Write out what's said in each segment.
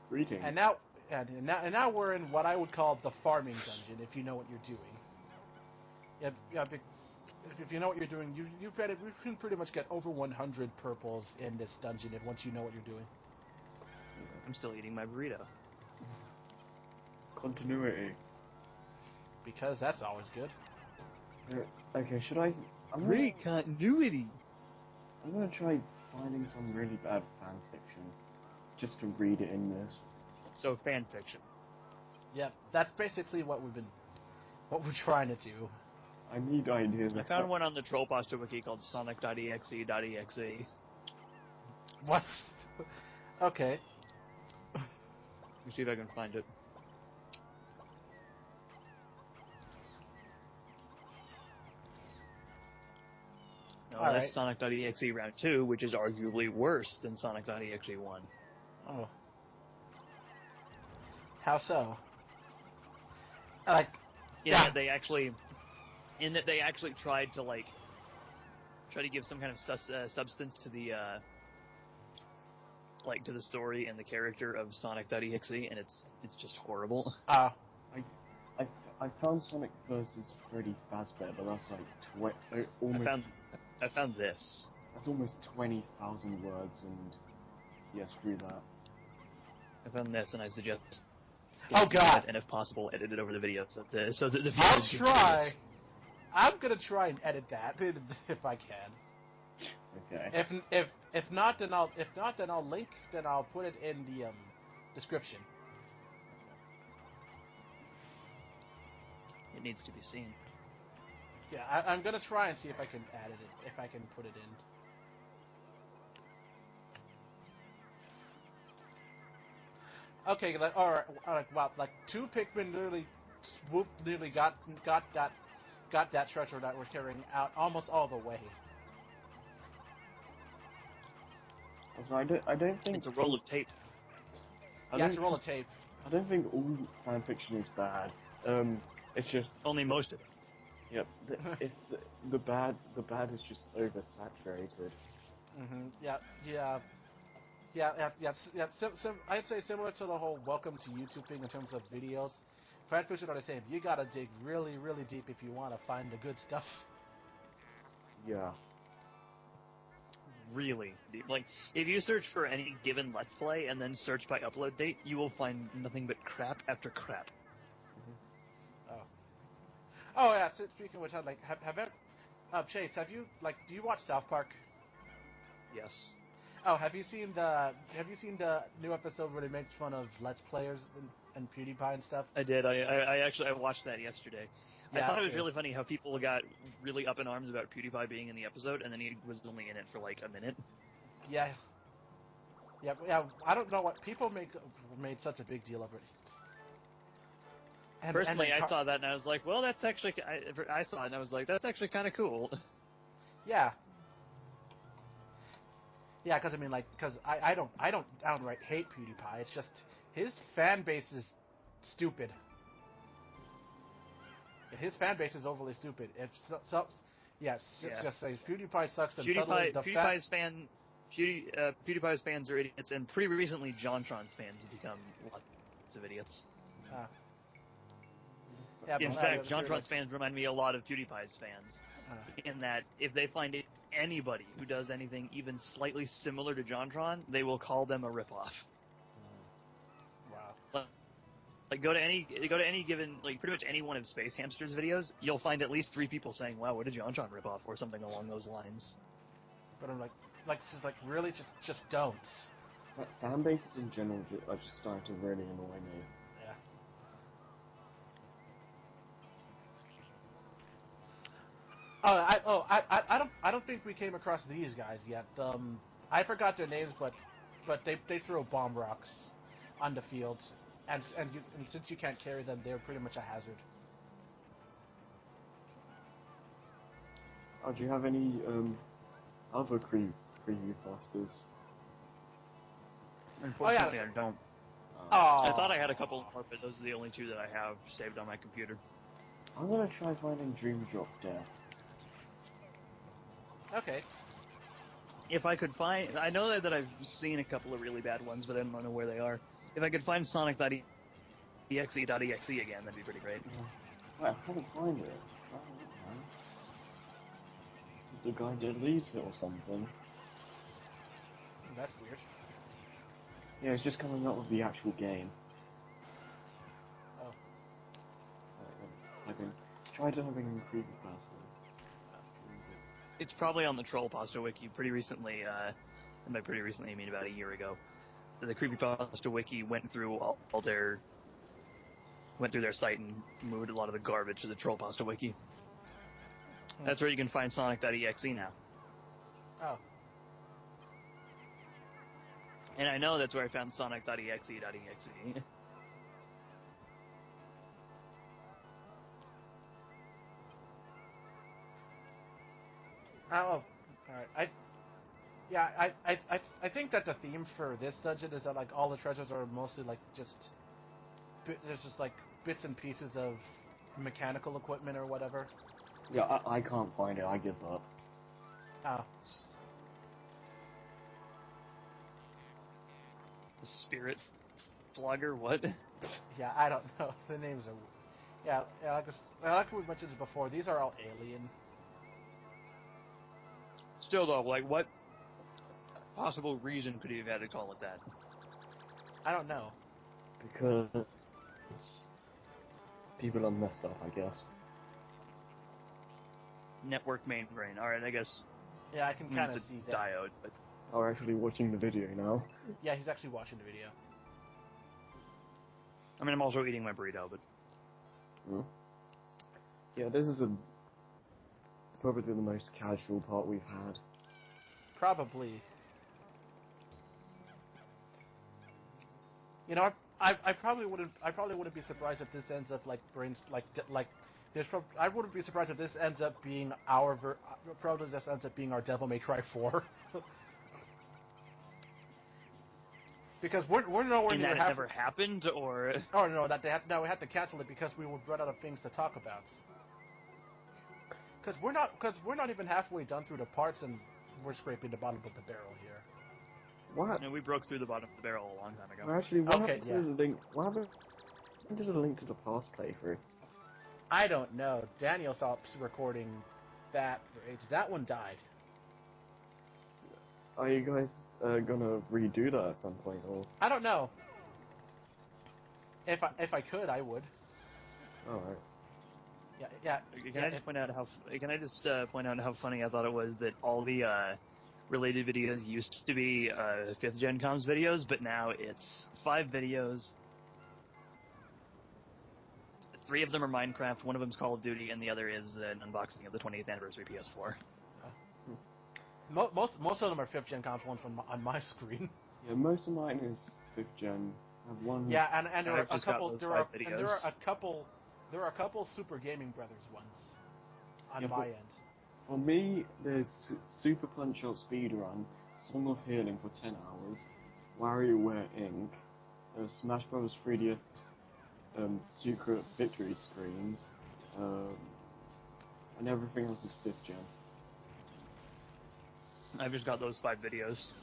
Greetings. And now we're in what I would call the farming dungeon, if you know what you're doing. If you know what you're doing, you can pretty much get over 100 purples in this dungeon once you know what you're doing. I'm still eating my burrito. Continuity. Because that's always good. Okay, should I... Great continuity! I'm gonna try finding some really bad fan fiction, just to read it in this. So, fan fiction. Yeah, that's basically what we're trying to do. I need ideas. I found one on the Trollpasta wiki called Sonic.exe.exe. What? Okay. Let me see if I can find it. No, that's Sonic.exe Round 2, which is arguably worse than Sonic.exe 1. Oh. How so? They actually tried to give some kind of substance to the to the story and the character of Sonic.exe, and it's just horrible. I found Sonic vs. Freddy Fazbear, but that's almost. I found this. That's almost 20,000 words, and yeah, screw that. I found this, and I suggest. Oh God! And if possible, edit it over the video so that the I'll try. I'm gonna try and edit that if I can. Okay. If not, then I'll put it in the description. It needs to be seen. Yeah, I'm gonna try and see if I can edit it, if I can put it in. Okay, alright, wow, like 2 Pikmin literally got that treasure that we're carrying out almost all the way. I don't think it's a roll of tape. It's a roll of tape. I don't think all fanfiction is bad. It's just only most of it. Yep, it's the bad is just oversaturated. I'd say similar to the whole welcome to YouTube thing in terms of videos. Fanfiction are the same. You gotta dig really, really deep if you want to find the good stuff. Yeah. Really deep. Like, if you search for any given Let's Play and then search by upload date, you will find nothing but crap after crap. Mm-hmm. Oh yeah. So speaking of which, Chase, do you watch South Park? Yes. Oh, have you seen the new episode where they make fun of Let's Players and PewDiePie and stuff? I did. I watched that yesterday. Yeah, I thought it was really funny how people got really up in arms about PewDiePie being in the episode, and then he was only in it for like a minute. Yeah. Yeah. I don't know what people made such a big deal of it. Personally, I saw that and I was like, well, that's actually. I saw it and I was like, that's actually kind of cool. Yeah. Yeah, because I don't outright hate PewDiePie. It's just his fan base is stupid. His fan base is overly stupid. Just say PewDiePie sucks. And PewDiePie's fans are idiots, and pretty recently, JonTron's fans have become lots of idiots. In fact, JonTron's fans remind me a lot of PewDiePie's fans, in that if they find anybody who does anything even slightly similar to JonTron, they will call them a ripoff. Wow. Like go to any given, like pretty much any one of Space Hamster's videos, you'll find at least 3 people saying, "Wow, what a JonTron ripoff," or something along those lines. But I'm really just don't. Fan bases in general are just starting to really annoy me. Yeah. I don't think we came across these guys yet. I forgot their names, but they throw bomb rocks on the fields, and since you can't carry them, they're pretty much a hazard. Oh, do you have any other creepypastas? Unfortunately, I don't. I thought I had a couple more, but those are the only 2 that I have saved on my computer. I'm gonna try finding Dream Drop Death. Okay. If I could find... I know that I've seen a couple of really bad ones, but I don't know where they are. If I could find Sonic.exe.exe again, that'd be pretty great. Wait, I can't find it. Oh, okay. The guy deleted it or something. That's weird. Yeah, it's just coming up with the actual game. Oh. Try typing in creepypasta. It's probably on the Troll Pasta Wiki pretty recently, and by pretty recently I mean about a year ago. The Creepypasta Wiki went through their site and moved a lot of the garbage to the Troll Pasta Wiki. That's where you can find Sonic.exe now. Oh. And I know that's where I found Sonic.exe.exe. Oh, alright. I think that the theme for this dungeon is that like all the treasures are mostly like there's just like bits and pieces of mechanical equipment or whatever. Yeah, I can't find it. I give up. Oh. The Spirit Flogger, what? Yeah, I don't know. The names are. Yeah, like we mentioned before, these are all alien. Still though, like what possible reason could he have had to call it that? I don't know. Because people are messed up, I guess. Network main brain. Alright, I guess. Yeah, I can kind of see that. Diode, but. Oh, we're actually watching the video now. Yeah, he's actually watching the video. I mean, I'm also eating my burrito, but. Hmm. Yeah, this is probably the most casual part we've had. Probably. You know, I probably wouldn't be surprised if this ends up like I wouldn't be surprised if this ends up being probably just ends up being our Devil May Cry 4. Because we're nowhere near that it never happened, or oh no, we had to cancel it because we would run out of things to talk about. Because we're not even halfway done through the parts and we're scraping the bottom of the barrel here. What? No, we broke through the bottom of the barrel a long time ago. Well, actually, what happened to the link? What happened to the link to the past playthrough? I don't know. Daniel stopped recording that for ages. That one died. Are you guys gonna redo that at some point, or? I don't know. If I could, I would. All right. Yeah. Can I just point out how funny I thought it was that all the related videos used to be 5th Gen Comms videos, but now it's 5 videos. 3 of them are Minecraft, 1 of them is Call of Duty, and the other is an unboxing of the 20th anniversary PS4. Most of them are 5th Gen Comms ones on my screen. Yeah, most of mine is 5th Gen. I have one. Yeah, and there are a couple. There are a couple Super Gaming Brothers ones on my end. For me, there's Super Punch-Out Speedrun, Song of Healing for 10 hours, WarioWare Inc., Smash Bros. 3DS Secret Victory Screens, and everything else is 5th Gen. I've just got those 5 videos.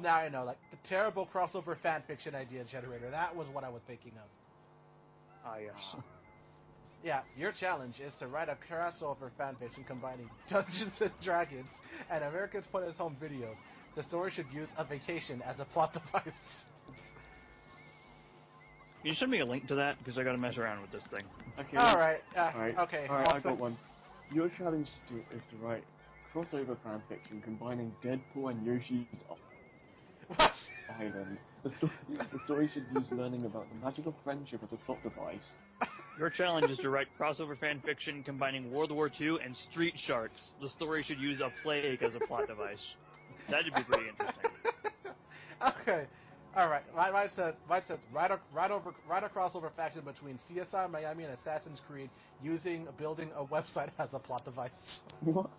Now I know. Like the terrible crossover fanfiction idea generator. That was what I was thinking of. Ah, yes. Yeah, your challenge is to write a crossover fanfiction combining Dungeons and Dragons and America's Funniest Home Videos. The story should use a vacation as a plot device. Can you send me a link to that? Because I gotta mess around with this thing. Okay. Alright. Okay. Alright, I got one. Your challenge is to write crossover fanfiction combining Deadpool and Yoshi's Island. The story should use learning about the magical friendship as a plot device. Your challenge is to write crossover fanfiction combining World War II and Street Sharks. The story should use a plague as a plot device. That'd be pretty interesting. Okay. Alright. Mine said write a crossover faction between CSI Miami and Assassin's Creed building a website as a plot device. What?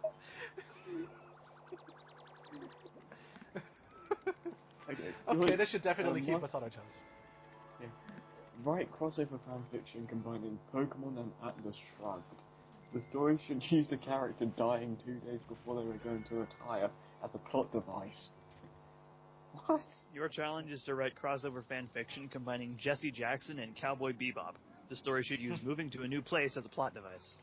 Okay, this should definitely keep us on our toes. Yeah. Write crossover fanfiction combining Pokemon and Atlas Shrugged. The story should use the character dying 2 days before they were going to retire as a plot device. What? Your challenge is to write crossover fanfiction combining Jesse Jackson and Cowboy Bebop. The story should use moving to a new place as a plot device.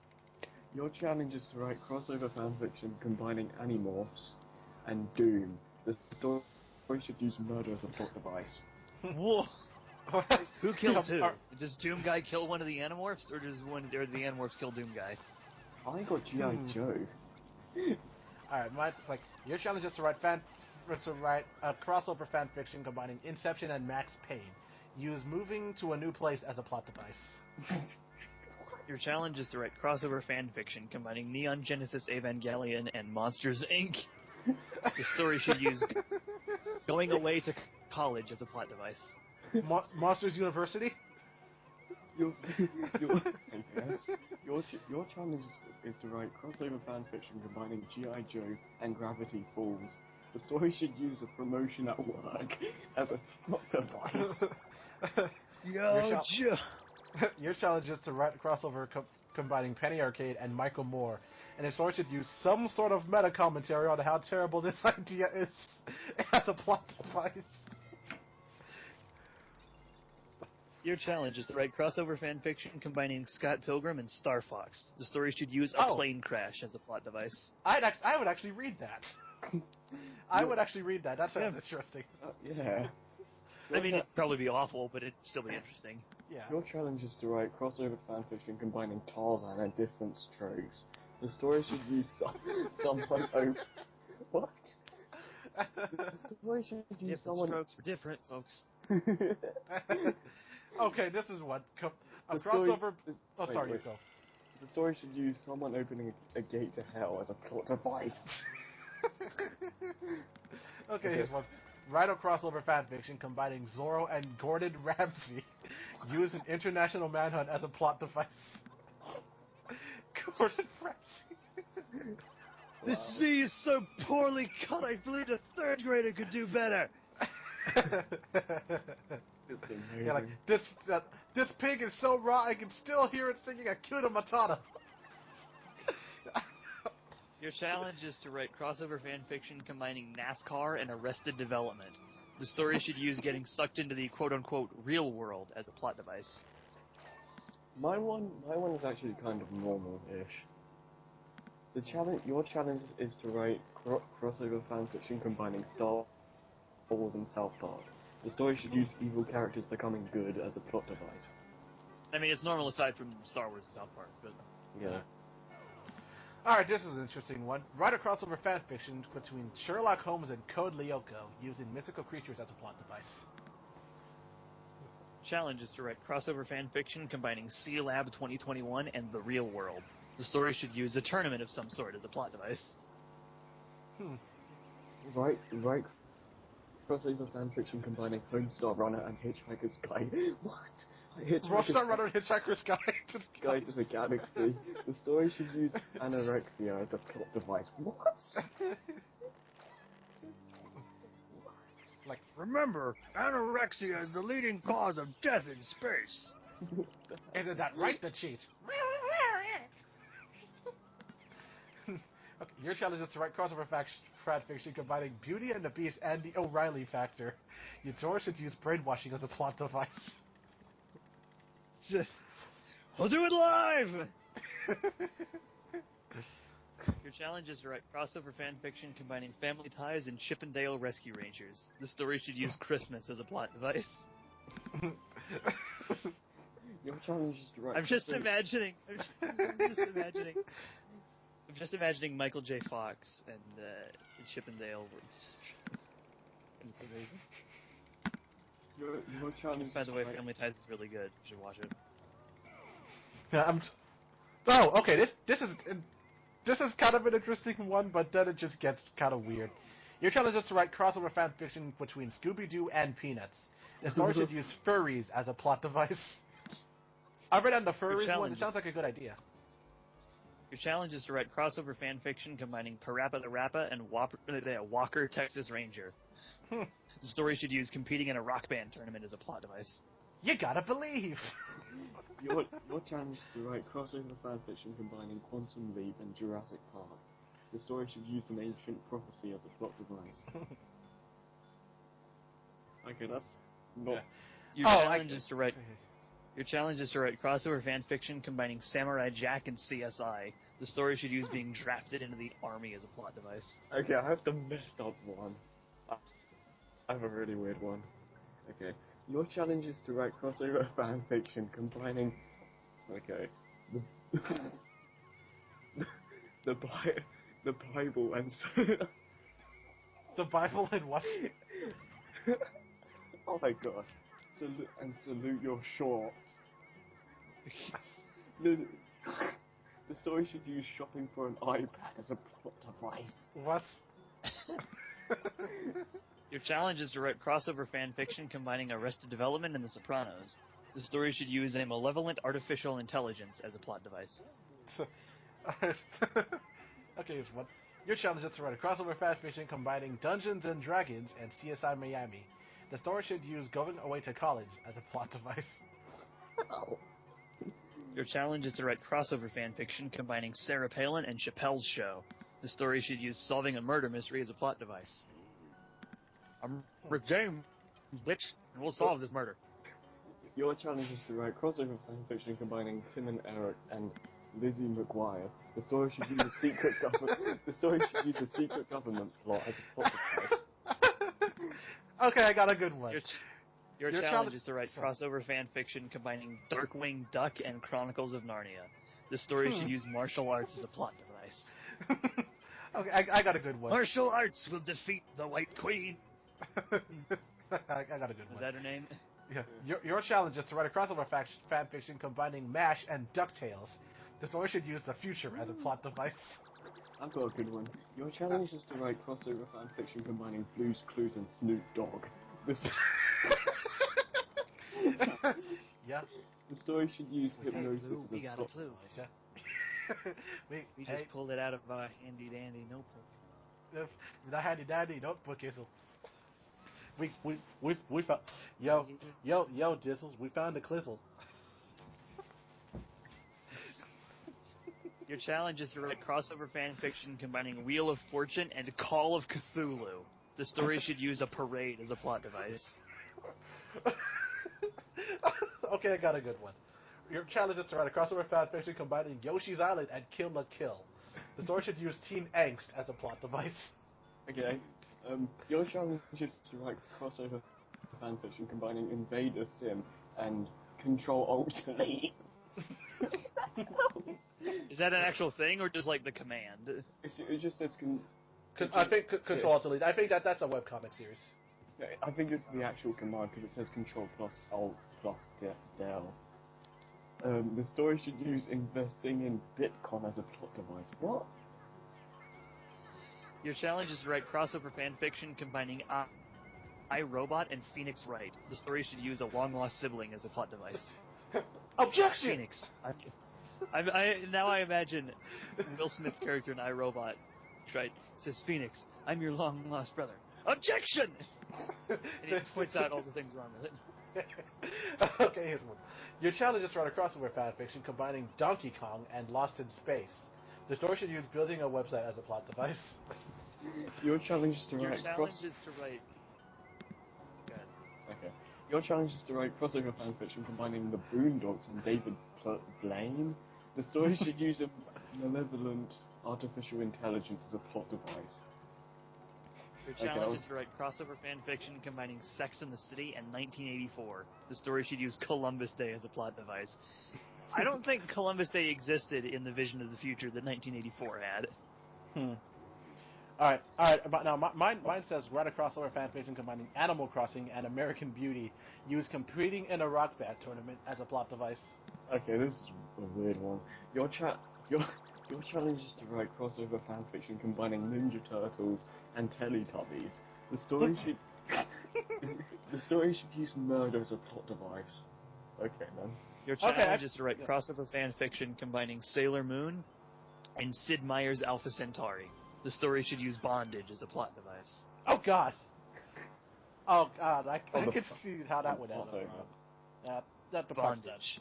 Your challenge is to write crossover fanfiction combining Animorphs and Doom. The story should use murder as a plot device. Whoa! Who kills who? Does Doom Guy kill one of the Animorphs, or the Animorphs kill Doom Guy? I got G.I. Joe. Alright, mine's like, your challenge is to write a crossover fanfiction combining Inception and Max Payne. Use moving to a new place as a plot device. Your challenge is to write crossover fanfiction combining Neon Genesis Evangelion and Monsters, Inc. The story should use going away to college as a plot device. Monsters University? Your challenge is to write crossover fanfiction combining G.I. Joe and Gravity Falls. The story should use a promotion at work as a plot device. Your challenge is to write a crossover combining Penny Arcade and Michael Moore, and the story should use some sort of meta commentary on how terrible this idea is as a plot device. Your challenge is to write crossover fanfiction combining Scott Pilgrim and Star Fox. The story should use a plane crash as a plot device. I would actually read that. I would actually read that. That sounds interesting. Yeah. I mean, it'd probably be awful, but it'd still be interesting. Yeah. Your challenge is to write crossover fanfiction combining Tarzan and Different Strokes. The story should use someone over... What? The story should use different strokes for different folks. Okay, this is what... crossover... Sorry, you go. The story should use someone opening a gate to hell as a plot device. Okay, here's one. Write a crossover fanfiction combining Zorro and Gordon Ramsay. Use an international manhunt as a plot device. Gordon Ramsay. The sea is so poorly cut, I believe a third grader could do better. It's amazing. Yeah, like, this pig is so raw I can still hear it singing Hakuna Matata. Your challenge is to write crossover fanfiction combining NASCAR and Arrested Development. The story should use getting sucked into the quote-unquote real world as a plot device. My one is actually kind of normal-ish. Your challenge is to write crossover fanfiction combining Star Wars and South Park. The story should use evil characters becoming good as a plot device. I mean, it's normal aside from Star Wars and South Park, but... Yeah. Alright, this is an interesting one. Write a crossover fanfiction between Sherlock Holmes and Code Lyoko, using mythical creatures as a plot device. Challenge is to write crossover fanfiction combining C Lab 2021 and the real world. The story should use a tournament of some sort as a plot device. Write crossover fanfiction combining Homestar Runner and Hitchhiker's Guide. What? Homestar Runner and Hitchhiker's Guide to the Guide to the Galaxy. The story should use anorexia as a plot device. What? Like, remember, anorexia is the leading cause of death in space. Isn't that right, the cheat? Okay, your challenge is to write crossover fanfiction combining Beauty and the Beast and the O'Reilly Factor. Your story should use brainwashing as a plot device. We'll do it live! Your challenge is to write crossover fanfiction combining Family Ties and Chippendale Rescue Rangers. The story should use Christmas as a plot device. Your challenge is to write... I'm just imagining Michael J. Fox and Chippendale. It's amazing. Your challenge By the way, Family Ties is really good. You should watch it. Yeah, Oh, okay. This is kind of an interesting one, but then it just gets kind of weird. Your challenge is to write crossover fanfiction between Scooby-Doo and Peanuts. The story should use furries as a plot device. I read on the furries one. It sounds like a good idea. Your challenge is to write crossover fanfiction combining Parappa the Rappa and Walker, Texas Ranger. The story should use competing in a rock band tournament as a plot device. You gotta believe. Your challenge is to write crossover fanfiction combining Quantum Leap and Jurassic Park. The story should use an ancient prophecy as a plot device. Okay, that's not... Your challenge is to write crossover fanfiction combining Samurai Jack and CSI. The story should use being drafted into the army as a plot device. Okay, I have the messed up one. I have a really weird one. Okay. Your challenge is to write crossover fanfiction combining... Okay. The Bible and... The Bible and what? Oh my god. Salute your shorts. The story should use shopping for an iPad as a plot device. What? Your challenge is to write crossover fanfiction combining Arrested Development and The Sopranos. The story should use a malevolent artificial intelligence as a plot device. Okay, here's one. Your challenge is to write a crossover fanfiction combining Dungeons and Dragons and CSI Miami. The story should use going away to college as a plot device. Oh. Your challenge is to write crossover fanfiction combining Sarah Palin and Chappelle's Show. The story should use solving a murder mystery as a plot device. I'm Rick James, bitch, and we'll solve this murder. Your challenge is to write crossover fanfiction combining Tim and Eric and Lizzie McGuire. The story should use a secret government. The story should use a secret government plot as a plot device. Okay, I got a good one. Your challenge is to write crossover fanfiction combining Darkwing Duck and Chronicles of Narnia. The story should use martial arts as a plot device. Okay, I got a good one. Martial arts will defeat the White Queen. I got a good one. Is that her name? Yeah. Your challenge is to write a crossover fanfiction combining MASH and DuckTales. The story should use the future as a plot device. I've got a good one. Your challenge is to write crossover fanfiction combining Blue's Clues and Snoop Dogg. Yeah. The story should use hypnosis as We a got a plot clue. Yeah. We just pulled it out of our handy dandy notebook. The handy dandy notebook is. We found yo Dizzles. We found the Clizzles. Your challenge is to write crossover fanfiction combining Wheel of Fortune and Call of Cthulhu. The story should use a parade as a plot device. Okay, I got a good one. Your challenge is to write a crossover fanfiction combining Yoshi's Island and Kill la Kill. The story should use Teen Angst as a plot device. Okay. Your challenge is to write crossover fanfiction combining Invader Sim and Control Alt Delete. Is that an actual thing or just like the command? It just says I think Control Alt Delete. I think that's a webcomic series. I think it's the actual command because it says Control plus Alt plus Del. The story should use investing in Bitcoin as a plot device. What? Your challenge is to write crossover fanfiction combining iRobot and Phoenix Wright. The story should use a long-lost sibling as a plot device. Objection! Phoenix. Now I imagine Will Smith's character in iRobot, right? Says, Phoenix, I'm your long-lost brother. Objection! And he points out all the things wrong with it. Okay, here's one. Your challenge is to write a crossover fanfiction combining Donkey Kong and Lost in Space. The story should use building a website as a plot device. Your challenge is to Your write challenge is to write... Go ahead. Okay. Your challenge is to write crossover fanfiction combining the Boondocks and David Blaine. The story should use a malevolent artificial intelligence as a plot device. Your challenge is to write crossover fanfiction combining Sex and the City and 1984. The story should use Columbus Day as a plot device. I don't think Columbus Day existed in the vision of the future that 1984 had. Alright. But now, mine says write a crossover fanfiction combining Animal Crossing and American Beauty. Use competing in a rock band tournament as a plot device. Okay, this is a weird one. Your challenge is to write crossover fanfiction combining Ninja Turtles and Teletubbies. The story should use murder as a plot device. Okay, then. Your challenge is to write crossover fanfiction combining Sailor Moon and Sid Meier's Alpha Centauri. The story should use bondage as a plot device. Oh God! Oh God, I Oh, could see how that would end. also, That depart's dead. Bondage.